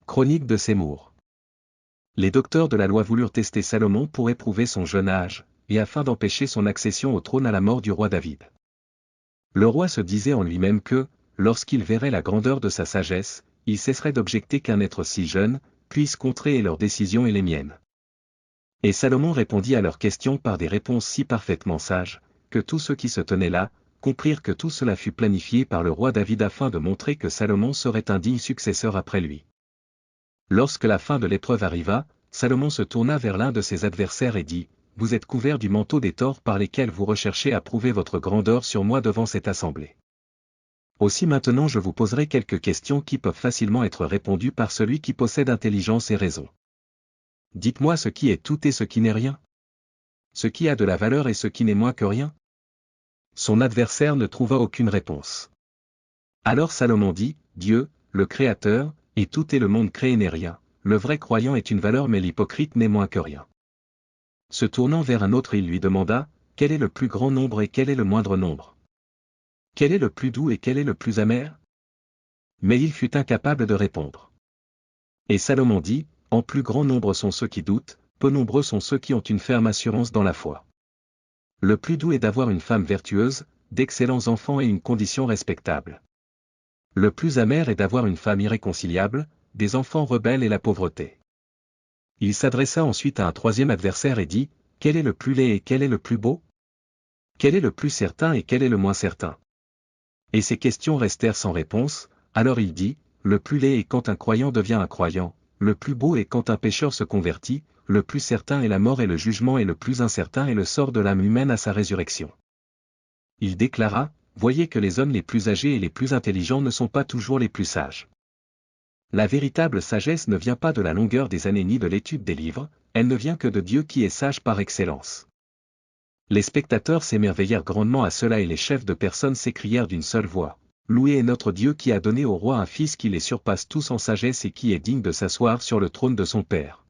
Chronique de Sémour. Les docteurs de la loi voulurent tester Salomon pour éprouver son jeune âge, et afin d'empêcher son accession au trône à la mort du roi David. Le roi se disait en lui-même que, lorsqu'il verrait la grandeur de sa sagesse, il cesserait d'objecter qu'un être si jeune puisse contrer leurs décisions et les miennes. Et Salomon répondit à leurs questions par des réponses si parfaitement sages, que tous ceux qui se tenaient là, comprirent que tout cela fut planifié par le roi David afin de montrer que Salomon serait un digne successeur après lui. Lorsque la fin de l'épreuve arriva, Salomon se tourna vers l'un de ses adversaires et dit, « Vous êtes couvert du manteau des torts par lesquels vous recherchez à prouver votre grandeur sur moi devant cette assemblée. Aussi maintenant je vous poserai quelques questions qui peuvent facilement être répondues par celui qui possède intelligence et raison. Dites-moi ce qui est tout et ce qui n'est rien. Ce qui a de la valeur et ce qui n'est moins que rien. » Son adversaire ne trouva aucune réponse. Alors Salomon dit, « Dieu, le Créateur, et tout et le monde créé n'est rien, le vrai croyant est une valeur mais l'hypocrite n'est moins que rien. » Se tournant vers un autre il lui demanda, « Quel est le plus grand nombre et quel est le moindre nombre? Quel est le plus doux et quel est le plus amer ?» Mais il fut incapable de répondre. Et Salomon dit, « En plus grand nombre sont ceux qui doutent, peu nombreux sont ceux qui ont une ferme assurance dans la foi. Le plus doux est d'avoir une femme vertueuse, d'excellents enfants et une condition respectable. Le plus amer est d'avoir une femme irréconciliable, des enfants rebelles et la pauvreté. » Il s'adressa ensuite à un troisième adversaire et dit, « Quel est le plus laid et quel est le plus beau? Quel est le plus certain et quel est le moins certain ?» Et ces questions restèrent sans réponse. Alors il dit, « Le plus laid est quand un croyant devient un croyant, le plus beau est quand un pécheur se convertit, le plus certain est la mort et le jugement et le plus incertain est le sort de l'âme humaine à sa résurrection. » Il déclara, « Voyez que les hommes les plus âgés et les plus intelligents ne sont pas toujours les plus sages. La véritable sagesse ne vient pas de la longueur des années ni de l'étude des livres, elle ne vient que de Dieu qui est sage par excellence. » Les spectateurs s'émerveillèrent grandement à cela et les chefs de personnes s'écrièrent d'une seule voix, « Loué est notre Dieu qui a donné au roi un fils qui les surpasse tous en sagesse et qui est digne de s'asseoir sur le trône de son père. »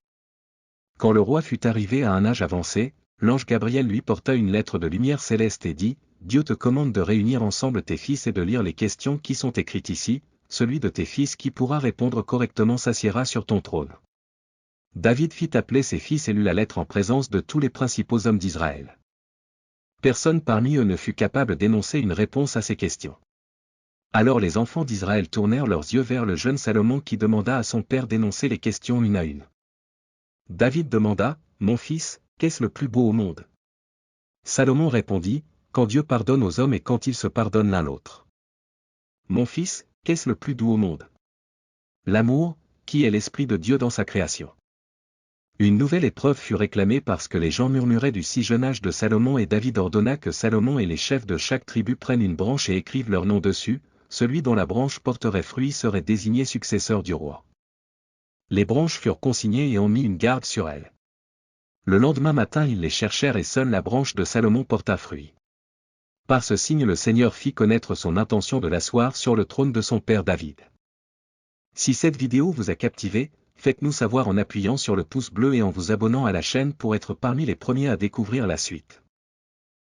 Quand le roi fut arrivé à un âge avancé, l'ange Gabriel lui porta une lettre de lumière céleste et dit, « Dieu te commande de réunir ensemble tes fils et de lire les questions qui sont écrites ici, celui de tes fils qui pourra répondre correctement s'assiera sur ton trône. » David fit appeler ses fils et lut la lettre en présence de tous les principaux hommes d'Israël. Personne parmi eux ne fut capable d'énoncer une réponse à ces questions. Alors les enfants d'Israël tournèrent leurs yeux vers le jeune Salomon qui demanda à son père d'énoncer les questions une à une. David demanda, « Mon fils, qu'est-ce le plus beau au monde? » Salomon répondit, « Quand Dieu pardonne aux hommes et quand ils se pardonnent l'un l'autre. » Mon fils, qu'est-ce le plus doux au monde? L'amour, qui est l'esprit de Dieu dans sa création. Une nouvelle épreuve fut réclamée parce que les gens murmuraient du si jeune âge de Salomon et David ordonna que Salomon et les chefs de chaque tribu prennent une branche et écrivent leur nom dessus, celui dont la branche porterait fruit serait désigné successeur du roi. Les branches furent consignées et on mit une garde sur elles. Le lendemain matin ils les cherchèrent et seule la branche de Salomon porta fruit. Par ce signe le Seigneur fit connaître son intention de l'asseoir sur le trône de son père David. Si cette vidéo vous a captivé, faites-nous savoir en appuyant sur le pouce bleu et en vous abonnant à la chaîne pour être parmi les premiers à découvrir la suite.